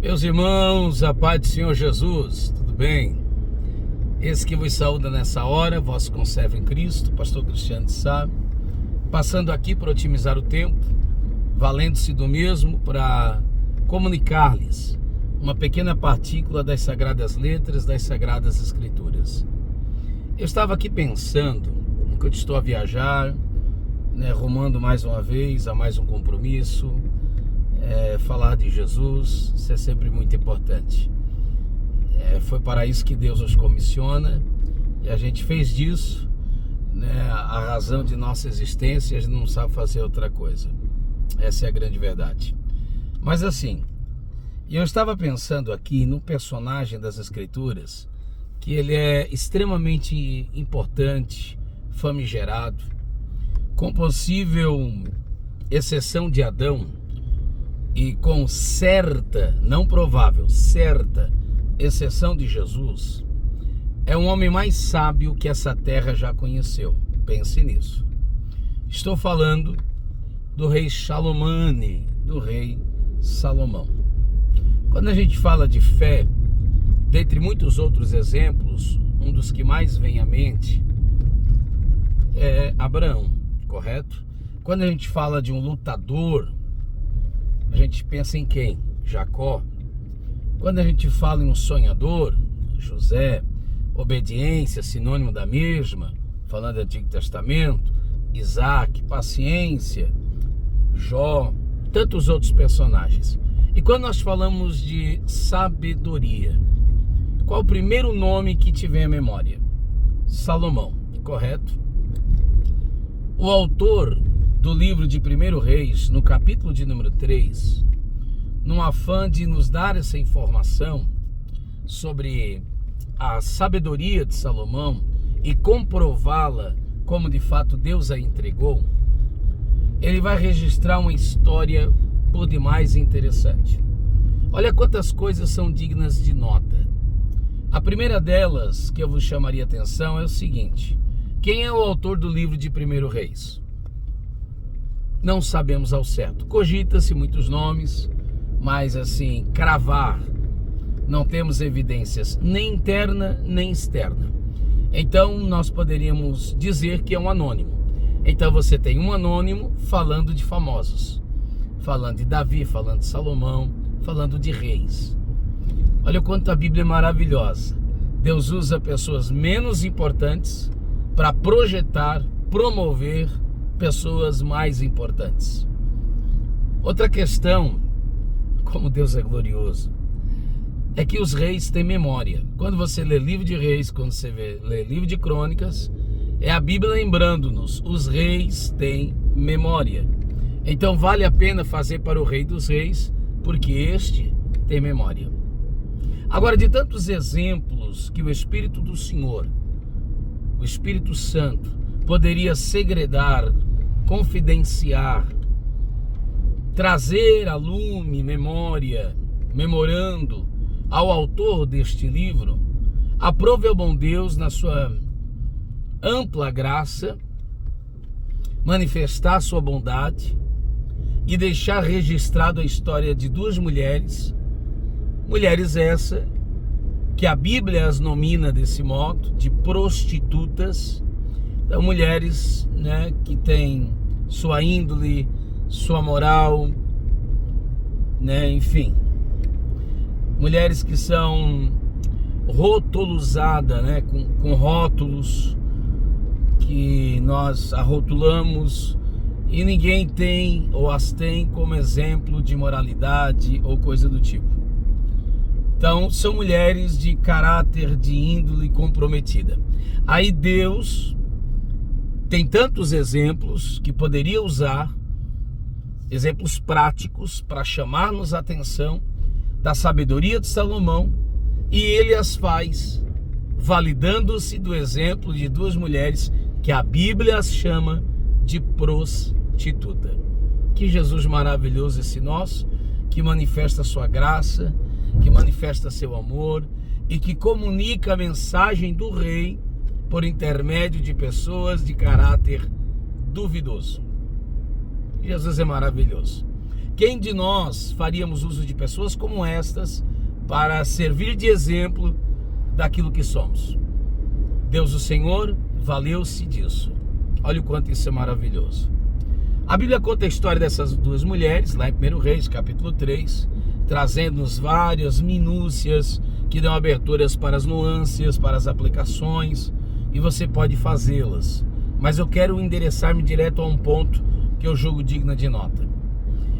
Meus irmãos, a paz do Senhor Jesus, tudo bem? Esse que vos saúda nessa hora, vosso conservo em Cristo, pastor Cristiano de Sá, passando aqui para otimizar o tempo, valendo-se do mesmo para comunicar-lhes uma pequena partícula das Sagradas Letras, das Sagradas Escrituras. Eu estava aqui pensando, enquanto estou a viajar, rumando mais uma vez a mais um compromisso, falar de Jesus, isso é sempre muito importante. Foi para isso que Deus nos comissiona e a gente fez disso, a razão de nossa existência. A gente não sabe fazer outra coisa. Essa é a grande verdade. Mas assim, eu estava pensando aqui no personagem das Escrituras, que ele é extremamente importante, famigerado, com possível exceção de Adão, e com certa, não provável, certa exceção de Jesus, é um homem mais sábio que essa terra já conheceu. Pense nisso. Estou falando do rei Salomone, do rei Salomão. Quando a gente fala de fé, dentre muitos outros exemplos, um dos que mais vem à mente é Abraão, correto? Quando a gente fala de um lutador, a gente pensa em quem? Jacó. Quando a gente fala em um sonhador, José. Obediência, sinônimo da mesma, falando do Antigo Testamento, Isaac. Paciência, Jó, tantos outros personagens. E quando nós falamos de sabedoria, qual o primeiro nome que te vem à memória? Salomão, correto? O autor do livro de 1 Reis, no capítulo de número 3, num afã de nos dar essa informação sobre a sabedoria de Salomão e comprová-la como de fato Deus a entregou, ele vai registrar uma história por demais interessante. Olha quantas coisas são dignas de nota. A primeira delas que eu vos chamaria a atenção é o seguinte: quem é o autor do livro de 1 Reis? Não sabemos ao certo. Cogita-se muitos nomes, mas assim, cravar, não temos evidências nem interna nem externa. Então nós poderíamos dizer que é um anônimo. Então você tem um anônimo falando de famosos, falando de Davi, falando de Salomão, falando de reis. Olha o quanto a Bíblia é maravilhosa. Deus usa pessoas menos importantes para projetar, promover pessoas mais importantes. Outra questão, como Deus é glorioso, é que os reis têm memória. Quando você lê livro de reis, quando você lê livro de crônicas, é a Bíblia lembrando-nos, os reis têm memória. Então vale a pena fazer para o rei dos reis, porque este tem memória. Agora, de tantos exemplos que o Espírito do Senhor, o Espírito Santo, poderia segredar, confidenciar, trazer a lume, memória, memorando ao autor deste livro, aprove ao bom Deus, na sua ampla graça, manifestar sua bondade e deixar registrado a história de duas mulheres essa que a Bíblia as nomina desse modo, de prostitutas. Então, mulheres, que têm sua índole, sua moral, enfim, mulheres que são rotuluzadas, com rótulos que nós arrotulamos e ninguém tem ou as tem como exemplo de moralidade ou coisa do tipo. Então, são mulheres de caráter, de índole comprometida. Aí Deus tem tantos exemplos que poderia usar, exemplos práticos para chamar-nos a atenção da sabedoria de Salomão, e ele as faz validando-se do exemplo de duas mulheres que a Bíblia as chama de prostituta. Que Jesus maravilhoso esse nosso, que manifesta sua graça, que manifesta seu amor e que comunica a mensagem do rei por intermédio de pessoas de caráter duvidoso. Jesus é maravilhoso. quem de nós faríamos uso de pessoas como estas para servir de exemplo daquilo que somos? Deus, o Senhor, valeu-se disso. Olha o quanto isso é maravilhoso. A Bíblia conta a história dessas duas mulheres, lá em 1 Reis, capítulo 3, trazendo-nos várias minúcias que dão aberturas para as nuances, para as aplicações, e você pode fazê-las. Mas eu quero endereçar-me direto a um ponto que eu julgo digno de nota.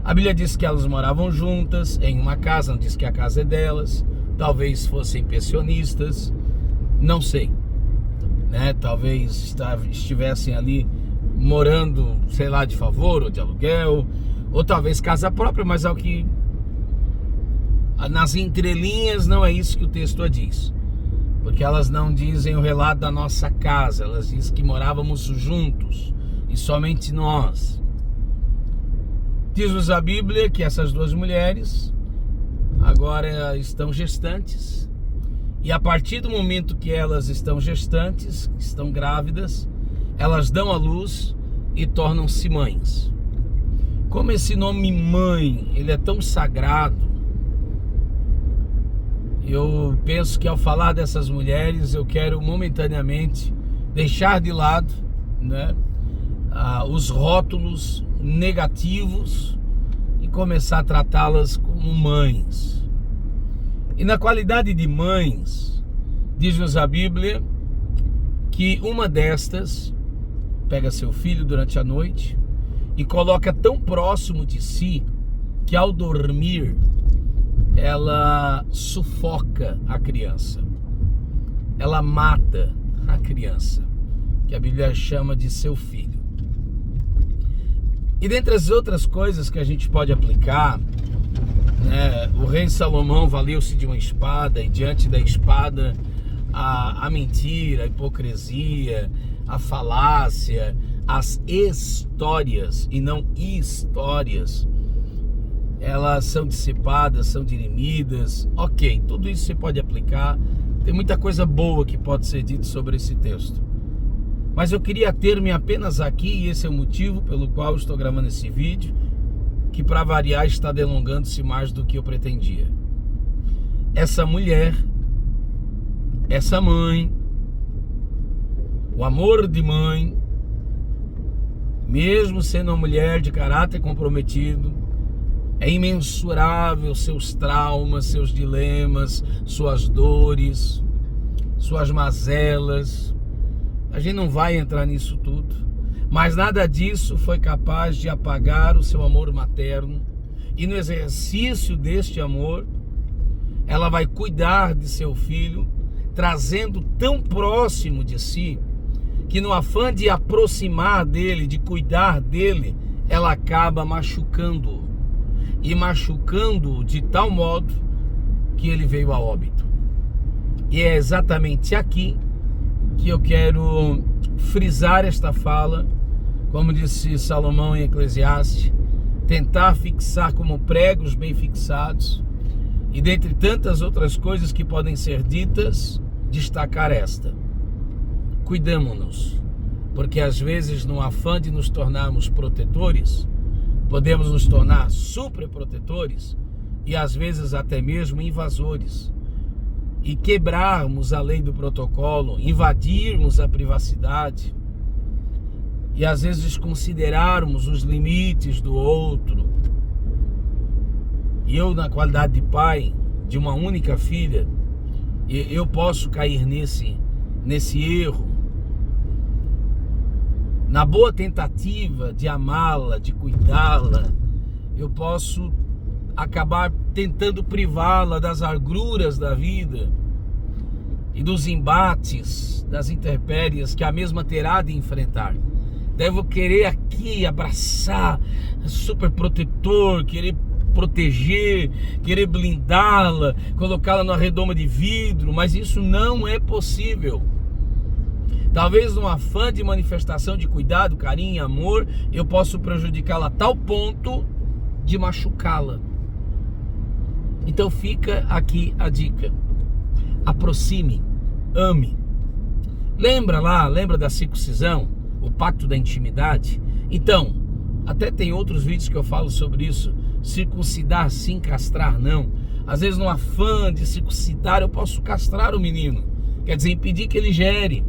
A Bíblia diz que elas moravam juntas em uma casa, não diz que a casa é delas, talvez fossem pensionistas, não sei, né? Talvez estivessem ali morando, sei lá, de favor ou de aluguel, ou talvez casa própria, mas ao que nas entrelinhas não é isso que o texto diz, porque elas não dizem o relato da nossa casa, elas dizem que morávamos juntos e somente nós. Diz-nos a Bíblia que essas duas mulheres agora estão gestantes, e a partir do momento que elas estão gestantes, estão grávidas, elas dão à luz e tornam-se mães. Como esse nome mãe, ele é tão sagrado, eu penso que ao falar dessas mulheres, eu quero momentaneamente deixar de lado, né, os rótulos negativos e começar a tratá-las como mães. E na qualidade de mães, diz-nos a Bíblia que uma destas pega seu filho durante a noite e coloca tão próximo de si que ao dormir ela sufoca a criança, ela mata a criança, que a Bíblia chama de seu filho. E dentre as outras coisas que a gente pode aplicar, né, o rei Salomão valeu-se de uma espada, e diante da espada a mentira, a hipocrisia, a falácia, as histórias e não histórias, elas são dissipadas, são dirimidas. Ok, tudo isso você pode aplicar, tem muita coisa boa que pode ser dito sobre esse texto, mas eu queria ter-me apenas aqui, e esse é o motivo pelo qual estou gravando esse vídeo, que para variar está delongando-se mais do que eu pretendia. Essa mulher, essa mãe, o amor de mãe, mesmo sendo uma mulher de caráter comprometido, é imensurável seus traumas, seus dilemas, suas dores, suas mazelas. A gente não vai entrar nisso tudo, mas nada disso foi capaz de apagar o seu amor materno, e no exercício deste amor, ela vai cuidar de seu filho, trazendo tão próximo de si, que no afã de aproximar dele, de cuidar dele, ela acaba machucando-o, e machucando-o de tal modo que ele veio a óbito. E é exatamente aqui que eu quero frisar esta fala, como disse Salomão em Eclesiastes, tentar fixar como pregos bem fixados, e dentre tantas outras coisas que podem ser ditas, destacar esta: cuidamo-nos, porque às vezes no afã de nos tornarmos protetores, podemos nos tornar superprotetores e às vezes até mesmo invasores, e quebrarmos a lei do protocolo, invadirmos a privacidade e às vezes desconsiderarmos os limites do outro. E eu, na qualidade de pai de uma única filha, eu posso cair nesse erro, na boa tentativa de amá-la, de cuidá-la. Eu posso acabar tentando privá-la das agruras da vida e dos embates, das intempéries que a mesma terá de enfrentar. Devo querer aqui abraçar, super protetor, querer proteger, querer blindá-la, colocá-la numa redoma de vidro, mas isso não é possível. Talvez num afã de manifestação de cuidado, carinho e amor, eu posso prejudicá-la a tal ponto de machucá-la. Então fica aqui a dica: aproxime, ame. Lembra da circuncisão, o pacto da intimidade? Então, até tem outros vídeos que eu falo sobre isso, circuncidar sim, castrar não. Às vezes, no afã de circuncidar, eu posso castrar o menino, quer dizer, impedir que ele gere.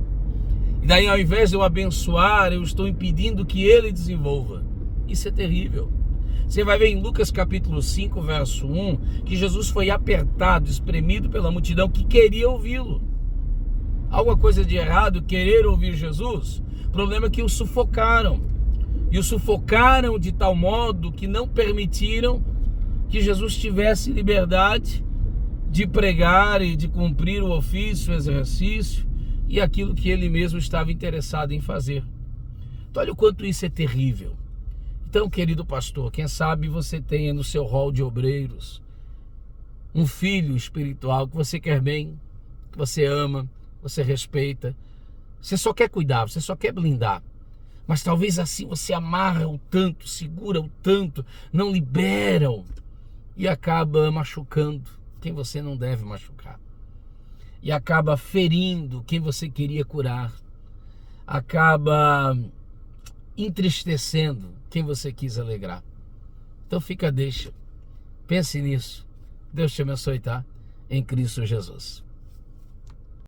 E daí, ao invés de eu abençoar, eu estou impedindo que ele desenvolva. Isso é terrível. Você vai ver em Lucas capítulo 5, verso 1, que Jesus foi apertado, espremido pela multidão que queria ouvi-lo. Alguma coisa de errado querer ouvir Jesus? O problema é que o sufocaram. E o sufocaram de tal modo que não permitiram que Jesus tivesse liberdade de pregar e de cumprir o ofício, o exercício e aquilo que ele mesmo estava interessado em fazer. Então, olha o quanto isso é terrível. Então, querido pastor, quem sabe você tenha no seu rol de obreiros um filho espiritual que você quer bem, que você ama, você respeita, você só quer cuidar, você só quer blindar. Mas talvez assim você amarra o tanto, segura o tanto, não libera e acaba machucando quem você não deve machucar. E acaba ferindo quem você queria curar. Acaba entristecendo quem você quis alegrar. Então fica a deixa. Pense nisso. Deus te abençoe, tá? Em Cristo Jesus.